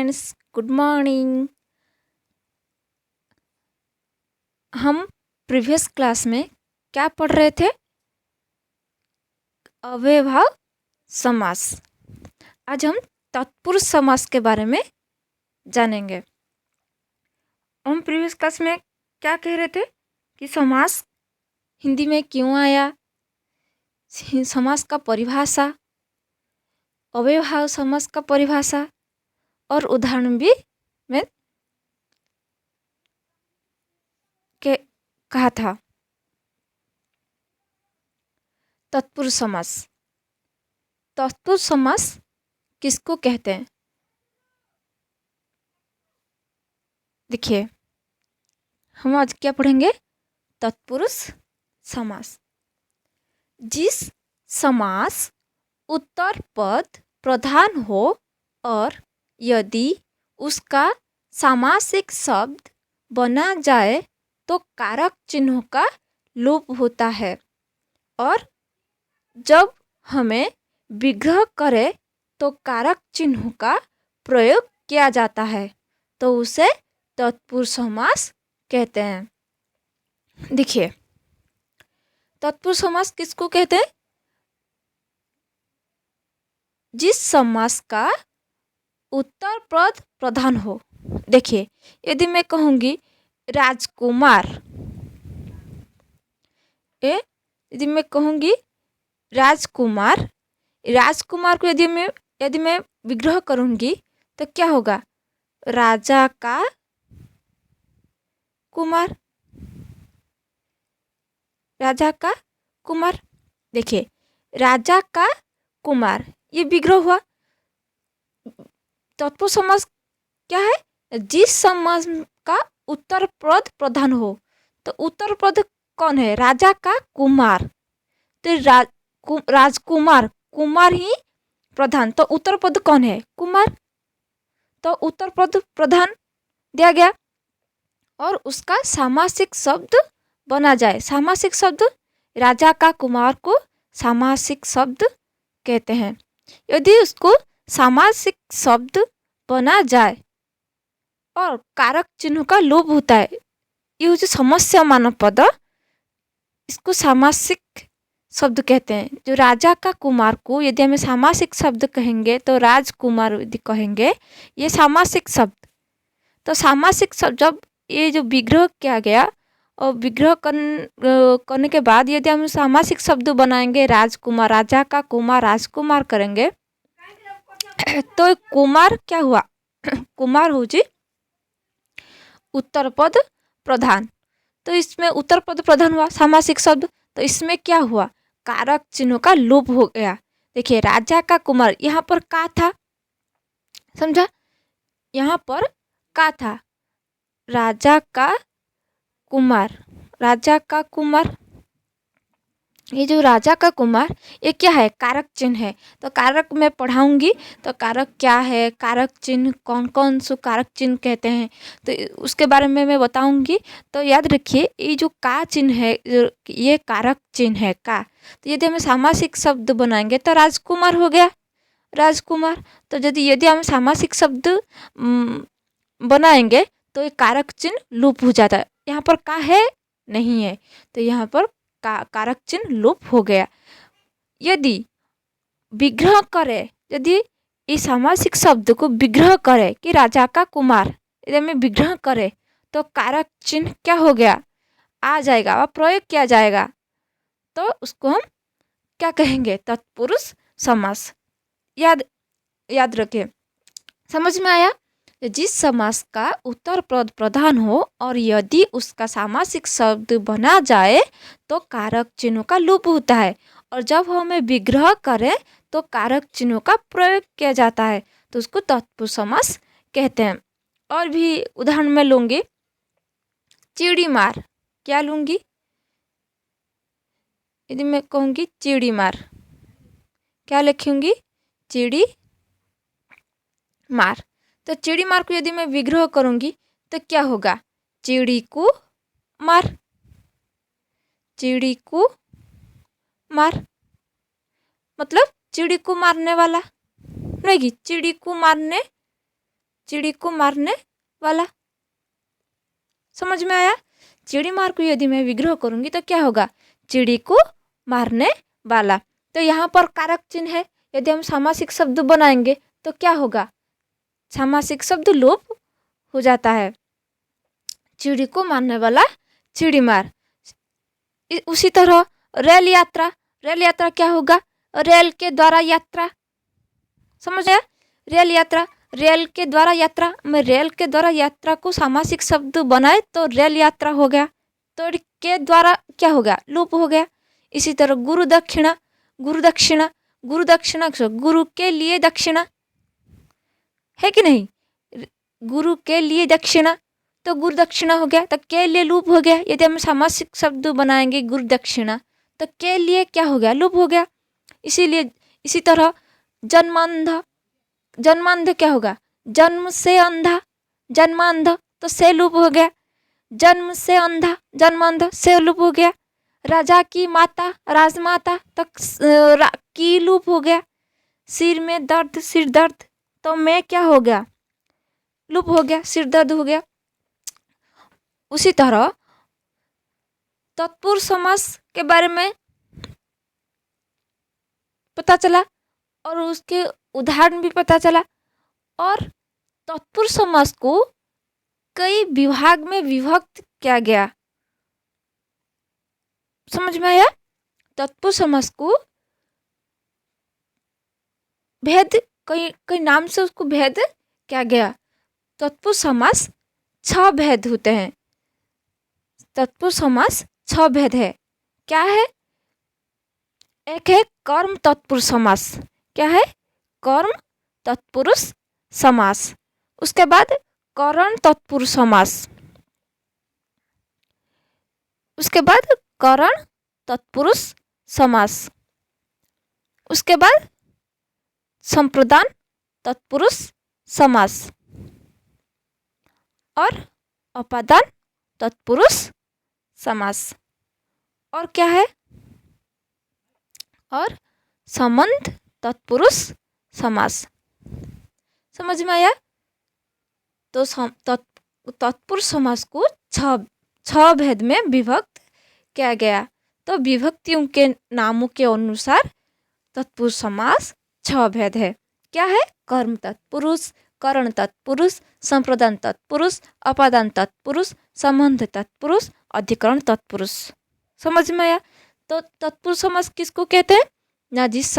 Friends, good morning. हम previous class में क्या पढ़ रहे थे? अव्ययभाव समास। आज हम तत्पुरुष समास के बारे में जानेंगे। हम प्रीवियस क्लास में क्या कह रहे थे कि समास हिंदी में क्यों आया, समास का परिभाषा, अव्ययभाव समास का परिभाषा और उदाहरण भी मैं कहा था। तत्पुरुष समास। तत्पुरुष समास किसको कहते हैं? देखिए, हम आज क्या पढ़ेंगे? तत्पुरुष समास। जिस समास उत्तर पद प्रधान हो और यदि उसका सामासिक शब्द बना जाए तो कारक चिन्हों का लोप होता है, और जब हमें विग्रह करे तो कारक चिन्हों का प्रयोग किया जाता है, तो उसे तत्पुरुष समास कहते हैं। देखिए, तत्पुरुष समास किसको कहते हैं? जिस समास का उत्तर पद प्रधान हो। देखिए, यदि मैं कहूँगी राजकुमार, यदि मैं कहूँगी राजकुमार, राजकुमार को यदि मैं विग्रह करूँगी तो क्या होगा? राजा का कुमार, राजा का कुमार। देखिए, राजा का कुमार ये विग्रह हुआ। तत्पुरुष समास क्या है? जिस समास का उत्तर पद प्रधान हो। तो उत्तर पद कौन है? राजा का कुमार। तो राजकुमार, कुमार ही प्रधान, तो उत्तर पद कौन है? कुमार। तो उत्तर पद प्रधान दिया गया और उसका सामासिक शब्द बना जाए। सामासिक शब्द, राजा का कुमार को सामासिक शब्द कहते हैं। यदि उसको सामासिक शब्द बना जाए और कारक चिन्ह का लोप होता है, ये जो समस्या मानव पद, इसको सामासिक शब्द कहते हैं। जो राजा का कुमार को यदि हमें सामासिक शब्द कहेंगे तो राजकुमार यदि कहेंगे, ये सामासिक शब्द। तो सामासिक शब्द जब ये जो विग्रह किया गया और विग्रह करने के बाद यदि हम सामासिक शब्द बनाएंगे, राजकुमार, राजा का कुमार राजकुमार करेंगे, तो कुमार क्या हुआ? कुमार हो जी उत्तर पद प्रधान। तो इसमें उत्तर पद प्रधान हुआ सामासिक शब्द, तो इसमें क्या हुआ? कारक चिन्हों का लोप हो गया। देखिए, राजा का कुमार, यहाँ पर का था, समझा? यहाँ पर का था? राजा का कुमार, राजा का कुमार। ये जो राजा का कुमार, ये क्या है? कारक चिन्ह है। तो कारक मैं पढ़ाऊंगी तो कारक क्या है, कारक चिन्ह कौन कौन से कारक चिन्ह कहते हैं, तो उसके बारे में मैं बताऊंगी। तो याद रखिए, ये जो का चिन्ह है, ये कारक चिन्ह है का। तो यदि हमें सामासिक शब्द बनाएंगे तो राजकुमार हो गया, राजकुमार। तो यदि हम सामासिक शब्द बनाएंगे तो ये कारक चिन्ह लोप हो जाता है। यहाँ पर का है, नहीं है, तो यहाँ पर कारक चिन्ह लोप हो गया। यदि विग्रह करे, यदि इस सामासिक शब्द को विग्रह करे कि राजा का कुमार, यदि हमें विग्रह करे तो कारक चिन्ह क्या हो गया? आ जाएगा और प्रयोग किया जाएगा, तो उसको हम क्या कहेंगे? तत्पुरुष समास। याद रखें। समझ में आया? जिस समास का उत्तर पद प्रधान हो और यदि उसका सामासिक शब्द बना जाए तो कारक चिन्हों का लोप होता है, और जब हमें विग्रह करें तो कारक चिन्हों का प्रयोग किया जाता है, तो उसको तत्पुरुष समास कहते हैं। और भी उदाहरण में लूँगी, चिड़ी मार। क्या लूँगी? यदि मैं कहूँगी चिड़ी मार, क्या लिखूँगी? चिड़ी मार। तो चिड़ी मार को यदि मैं विग्रह करूँगी तो क्या होगा? चिड़ी को मार, चिड़ी को मार, मतलब चिड़ी को मारने वाला, नहीं, चिड़ी को मारने चिड़ी को मारने वाला। समझ में आया? चिड़ी मार को यदि मैं विग्रह करूंगी तो क्या होगा? चिड़ी को मारने वाला। तो यहाँ पर कारक चिन्ह है। यदि हम सामासिक शब्द बनाएंगे तो क्या होगा? सामासिक शब्द लोप हो जाता है। चिड़ी को मारने वाला चिड़ी मार। उसी तरह रेल यात्रा, रेल यात्रा क्या होगा? रेल के द्वारा यात्रा। समझ आया? रेल यात्रा, रेल के द्वारा यात्रा। मैं रेल के द्वारा यात्रा को सामासिक शब्द बनाए तो रेल यात्रा हो गया। तो के द्वारा क्या हो गया? लोप हो गया। इसी तरह गुरु दक्षिणा, गुरु दक्षिणा, गुरु दक्षिणा, गुरु के लिए दक्षिणा है कि नहीं? गुरु के लिए दक्षिणा, तो गुरु दक्षिणा हो गया। तो के लिए लूप हो गया। यदि हम सामासिक शब्द बनाएंगे गुरु दक्षिणा तो के लिए क्या हो गया? लूप हो गया। इसीलिए इसी तरह जन्मांधा, जन्मांध क्या होगा? जन्म से अंधा, जन्मांध तो से लूप हो गया। जन्म से अंधा, जन्मांध से लूप हो गया। राजा की माता, राजमाता तक की लूप हो गया। सिर में दर्द, सिर दर्द तो मैं क्या हो गया? लूप हो गया, सिर दर्द हो गया। उसी तरह तत्पुरुष समास के बारे में पता चला और उसके उदाहरण भी पता चला। और तत्पुरुष समास को कई विभाग में विभक्त किया गया। समझ में आया? तत्पुरुष समास को भेद, कई नाम से उसको भेद किया गया। तत्पुरुष समास 6 भेद होते हैं। तत्पुरुष समास 6 भेद है। क्या है? एक है कर्म तत्पुरुष समास। क्या है? कर्म तत्पुरुष समास। उसके बाद करण तत्पुरुष समास। उसके बाद करण तत्पुरुष समास। उसके बाद संप्रदान तत्पुरुष समास और अपादान तत्पुरुष समास। और क्या है? और संबंध तत्पुरुष समास। समझ में आया? तो तत्पुरुष समास को 6 भेद में विभक्त किया गया। तो विभक्तियों के नामों के अनुसार तत्पुरुष समास 6 भेद है। क्या है? कर्म तत्पुरुष, करण तत्पुरुष, संप्रदान तत्पुरुष, अपादान तत्पुरुष, संबंध तत्पुरुष, अधिकरण तत्पुरुष। समझ में आया? तो तत्पुरुष समास किसको कहते हैं? ना जिस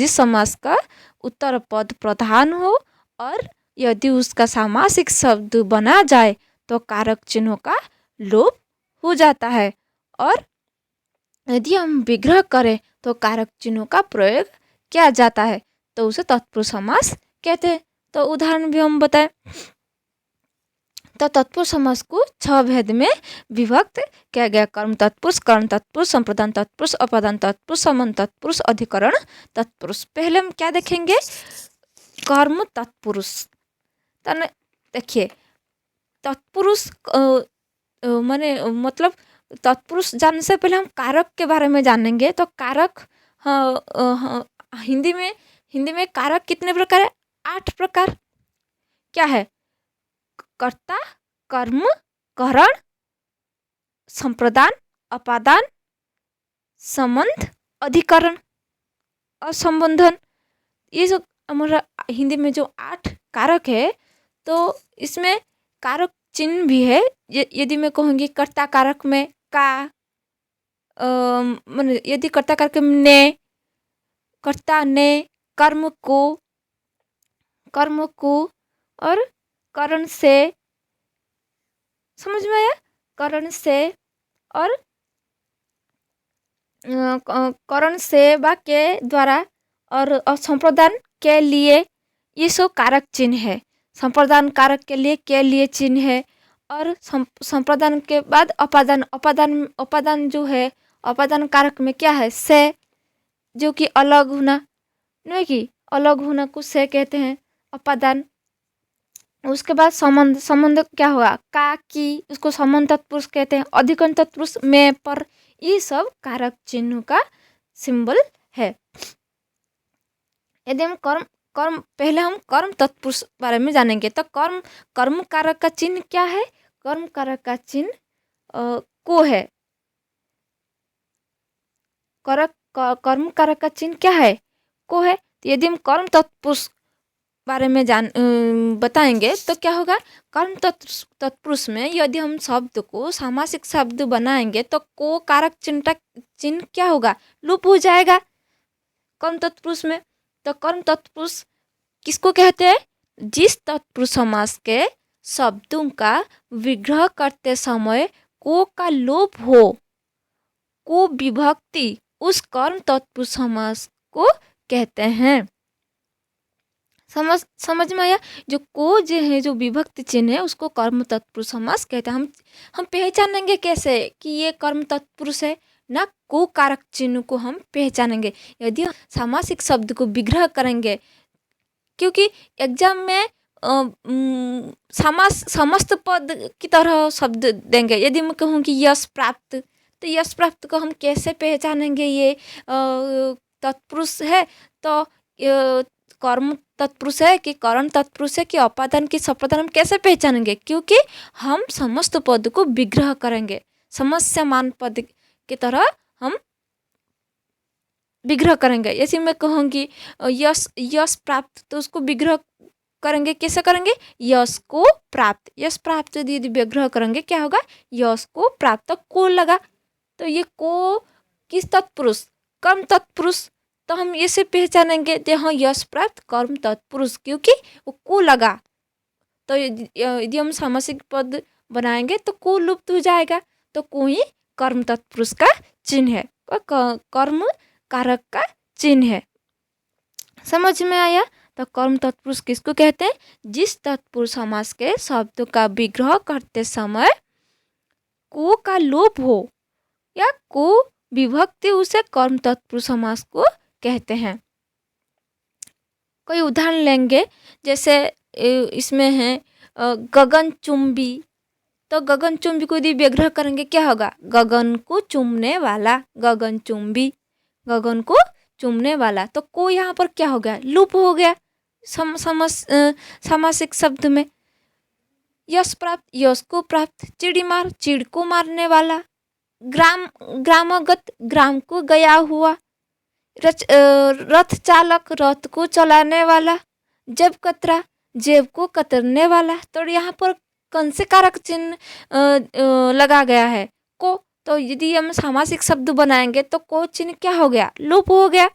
समास का उत्तर पद प्रधान हो और यदि उसका सामासिक शब्द बना जाए तो कारक चिन्हों का लोप हो जाता है। और यदि हम विग्रह करें तो कारक चिन्हों का प्रयोग किया जाता है, तो उसे तत्पुरुष समास कहते हैं। तो उदाहरण भी हम बताएं तो तत्पुरुष समास को 6 भेद में विभक्त किया गया। कर्म तत्पुरुष, करण तत्पुरुष, संप्रदान तत्पुरुष, अपादान तत्पुरुष, संबंध तत्पुरुष, अधिकरण तत्पुरुष। पहले हम क्या देखेंगे? कर्म तत्पुरुष। देखिए तत्पुरुष माने मतलब तत्पुरुष जानने से पहले हम कारक के बारे में जानेंगे। तो कारक हिंदी में कारक कितने प्रकार है? 8 प्रकार। क्या है? कर्ता, कर्म, करण, संप्रदान, अपादान, संबंध, अधिकरण और संबंधन। ये जो हमारा हिंदी में जो 8 कारक है, तो इसमें कारक चिन्ह भी है। यदि मैं कहूँगी कर्ता कारक में का, यदि कर्ता कारक में ने, कर्ता ने, कर्म को और करण से। समझ में आया? करण से और करण से व के द्वारा और संप्रदान के लिए, ये सब कारक चिन्ह है। संप्रदान कारक के लिए चिन्ह है। और संप्रदान के बाद अपादान जो है, अपादान कारक में क्या है? से, जो कि अलग होना, नहीं कि अलग होना को से कहते हैं अपादान। उसके बाद संबंध क्या होगा? का, की, उसको संबंध तत्पुरुष कहते हैं। अधिकरण तत्पुरुष में, पर, ये सब कारक चिन्ह का सिंबल है। यदि हम कर्म, पहले हम कर्म तत्पुरुष बारे में जानेंगे। तो कर्म कारक का चिन्ह क्या है? कर्म कारक का चिन्ह को है। कर्म कारक का चिन्ह क्या है? को है। तो यदि हम कर्म तत्पुरुष बारे में बताएंगे तो क्या होगा? कर्म तत्पुरुष में यदि हम शब्द को सामासिक शब्द बनाएंगे तो को कारक चिन्ह क्या होगा? लुप्त हो जाएगा कर्म तत्पुरुष में। तो कर्म तत्पुरुष किसको कहते हैं? जिस तत्पुरुष समास के शब्दों का विग्रह करते समय को का लोप हो, को विभक्ति, उस कर्म तत्पुरुष समास को कहते हैं। समझ में आया? जो को जो है, जो विभक्ति चिन्ह है, उसको कर्म तत्पुरुष समास कहते हैं। हम पहचानेंगे कैसे कि ये कर्म तत्पुरुष है? ना को कारक चिन्ह को हम पहचानेंगे यदि हम सामासिक शब्द को विग्रह करेंगे। क्योंकि एग्जाम में समस्त पद की तरह शब्द देंगे। यदि मैं कहूँ कि यश प्राप्त, तो यश प्राप्त को हम कैसे पहचानेंगे? ये तत्पुरुष है तो कर्म तत्पुरुष है कि करण तत्पुरुष है कि अपादान की सपादान, हम कैसे पहचानेंगे? क्योंकि हम समस्त पद को विग्रह करेंगे। समस्यामान पद की तरह हम विग्रह करेंगे। जैसे मैं कहूँगी यश प्राप्त, तो उसको विग्रह करेंगे। कैसे करेंगे? यश को प्राप्त, यश प्राप्त यदि विग्रह करेंगे क्या होगा? यश को प्राप्त, को लगा। तो ये को किस तत्पुरुष? कर्म तत्पुरुष। तो हम इसे पहचानेंगे कि हाँ यश प्राप्त कर्म तत्पुरुष, क्योंकि वो को लगा। तो यदि हम सामासिक पद बनाएंगे तो को लुप्त हो जाएगा। तो को ही कर्म तत्पुरुष का चिन्ह है, कर्म कारक का चिन्ह है। समझ में आया? तो कर्म तत्पुरुष किसको कहते हैं? जिस तत्पुरुष समास के शब्दों का विग्रह करते समय को का लोप हो या को विभक्ति, उसे कर्म तत्पुरुष समास को कहते हैं। कोई उदाहरण लेंगे, जैसे इसमें है गगनचुंबी। तो गगनचुंबी को यदि विग्रह करेंगे क्या होगा? गगन को चूमने वाला, गगनचुंबी, गगन को चूमने वाला। तो को यहाँ पर क्या हो गया? लुप्त हो गया सामासिक शब्द में। यश प्राप्त, यश को प्राप्त। चिड़ी मार, चिड़ को मारने वाला। ग्रामगत, ग्राम को गया हुआ। रथ चालक, रथ को चलाने वाला। जेब कतरा, जेब को कतरने वाला। तो यहाँ पर कौन से कारक चिन्ह लगा गया है? को। तो यदि हम सामासिक शब्द बनाएंगे तो को चिन्ह क्या हो गया? लुप्त हो गया।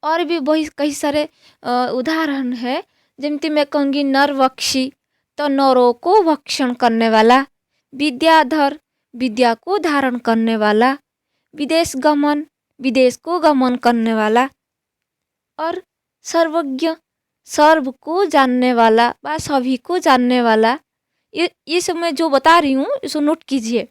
और भी बहुत कई सारे उदाहरण है। जिनकी मैं कहूँगी नरवक्षी, तो नरों को भक्षण करने वाला। विद्याधर, विद्या को धारण करने वाला। विदेश गमन, विदेश को गमन करने वाला। और सर्वज्ञ, सर्व को जानने वाला व सभी को जानने वाला। ये सब मैं जो बता रही हूँ इसको नोट कीजिए।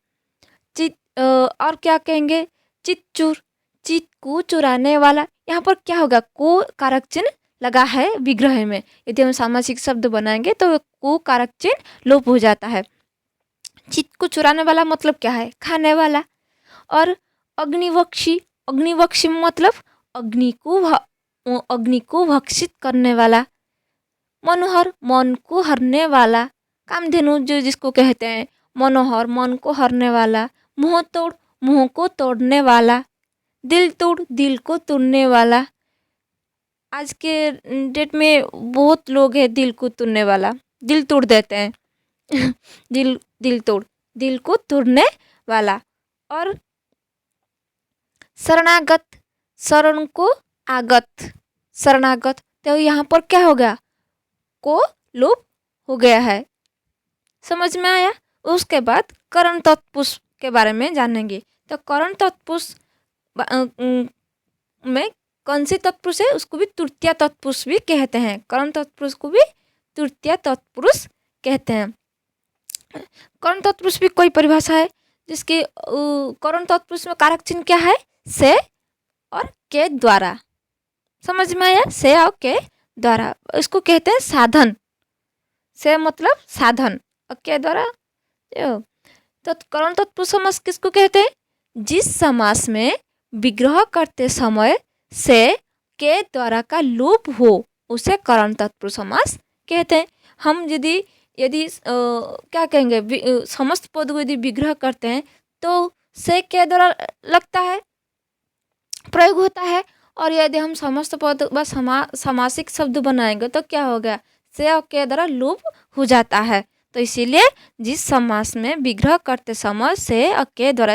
और क्या कहेंगे? चित्चूर, चित को चुराने वाला। यहाँ पर क्या होगा? को कारक चिन्ह लगा है विग्रह में। यदि हम सामासिक शब्द बनाएंगे तो को कारक चिन्ह लोप हो जाता है। चित को चुराने वाला मतलब क्या है? खाने वाला। और अग्निवक्षी, अग्निवक्षी मतलब अग्नि को भक्षित करने वाला। मनोहर, मन को हरने वाला। कामधेनु जो जिसको कहते हैं, मनोहर, मन को हरने वाला। मुँह तोड़, मुँह को तोड़ने वाला। दिल तोड़, दिल को तोड़ने वाला। आज के डेट में बहुत लोग हैं दिल को तोड़ने वाला, दिल तोड़ देते हैं दिल तोड़, दिल को तोड़ने वाला। और शरणागत, शरण को आगत, शरणागत। तो यहाँ पर क्या हो गया? को लोप हो गया है। समझ में आया? उसके बाद करण तत्पुरुष के बारे में जानेंगे। तो करण तत्पुरुष में कौन से तत्पुरुष है? उसको भी तृतीय तत्पुरुष भी कहते हैं। करण तत्पुरुष को भी तृतीय तत्पुरुष कहते हैं। करण तत्पुरुष भी कोई परिभाषा है जिसके करण तत्पुरुष में कारक चिन्ह क्या है? से और के द्वारा। समझ में आया? से और के द्वारा। इसको कहते हैं साधन। से मतलब साधन और के द्वारा। तो करण तत्पुरुष समास किसको कहते हैं? जिस समास में विग्रह करते समय से के द्वारा का लोप हो उसे करण तत्पुरुष समास कहते हैं। हम यदि यदि क्या कहेंगे समस्त पद को यदि विग्रह करते हैं तो से के द्वारा लगता है, प्रयोग होता है। और यदि हम समस्त पद व समासिक शब्द बनाएंगे तो क्या हो गया, से और के द्वारा लोप हो जाता है। तो इसीलिए जिस समास में विग्रह करते समय से और के द्वारा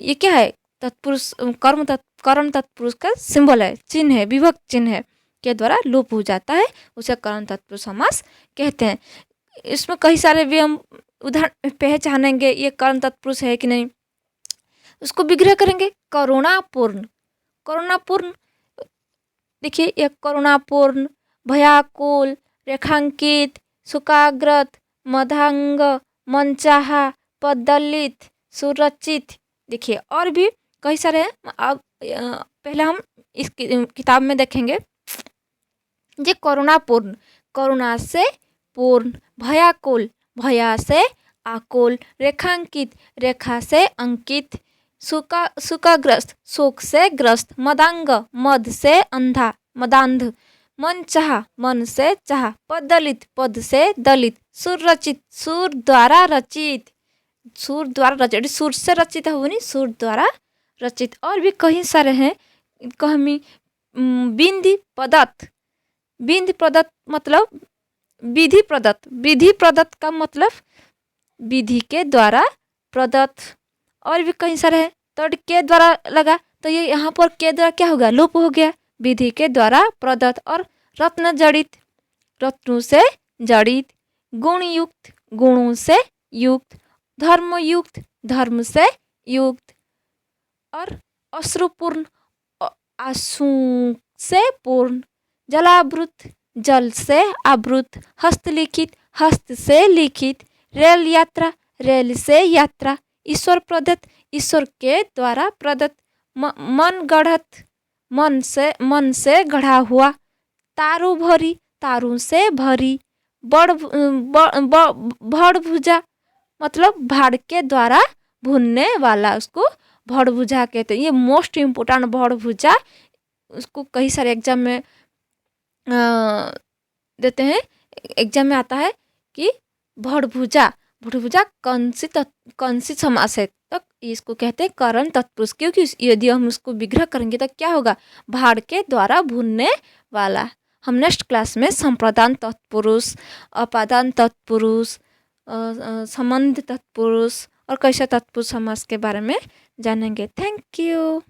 ये क्या है, तत्पुरुष कर्म तत्पुरुष का सिंबल है, चिन्ह है, विभक्त चिन्ह है, के द्वारा लोप हो जाता है, उसे कर्म तत्पुरुष समास कहते हैं। इसमें कई सारे भी हम उदाहरण पहचानेंगे ये कर्म तत्पुरुष है कि नहीं, उसको विग्रह करेंगे। करुणापूर्ण, करुणापूर्ण देखिए, ये करुणापूर्ण, भयाकुल, रेखांकित, सुकाग्रत, मधांग, मनचाहा, पदलित, सुरचित। देखिए और भी कई सारे हैं। अब पहले हम इस किताब में देखेंगे। ये करुणापूर्ण, करुणा से पूर्ण, भयाकुल, भया से आकुल, रेखांकित, रेखा से अंकित, सुखाग्रस्त, शोक से ग्रस्त, मदांग, मद से अंधा, मदांध, मन चाह, मन से चाह, पदलित, पद से दलित, सुर रचित, सुर द्वारा रचित, सुर द्वारा रचित, सुर से रचित है वो नहीं, सुर द्वारा रचित। और भी कई सारे हैं। कहमी बिंदी प्रदत्त, बिंद प्रदत्त मतलब विधि प्रदत्त, विधि प्रदत्त का मतलब विधि के द्वारा प्रदत्त। और भी कई सारे हैं। तो के द्वारा लगा तो ये यहाँ पर के द्वारा क्या हो गया, लोप हो गया, विधि के द्वारा प्रदत्त। और रत्न जड़ित, रत्नों से जड़ित, गुण युक्त, गुणों से युक्त, धर्म युक्त, धर्म से युक्त। और अश्रुपूर्ण, आंसू से पूर्ण, जलावृत, जल से आवृत, हस्तलिखित, हस्त से लिखित, रेल यात्रा, रेल से यात्रा, ईश्वर प्रदत्त, ईश्वर के द्वारा प्रदत्त, मन गढ़त, मन से गढ़ा हुआ, तारू भरी, तारू से भरी, भड़ भुजा मतलब भाड़ के द्वारा भुनने वाला, उसको भड़ भुजा कहते हैं। ये मोस्ट इम्पोर्टेंट भड़ भुजा, उसको कई सारे एग्जाम में देते हैं, एग्जाम में आता है कि भड़ भुजा, भड़ भुजा कौन सी समास है, तो इसको कहते हैं करण तत्पुरुष। क्योंकि यदि हम उसको विग्रह करेंगे तो क्या होगा, भाड़ के द्वारा भुनने वाला। हम नेक्स्ट क्लास में संप्रदान तत्पुरुष, अपादान तत्पुरुष, संबंध तत्पुरुष और कैसा तत्पुरुष समास के बारे में जानेंगे। Thank you.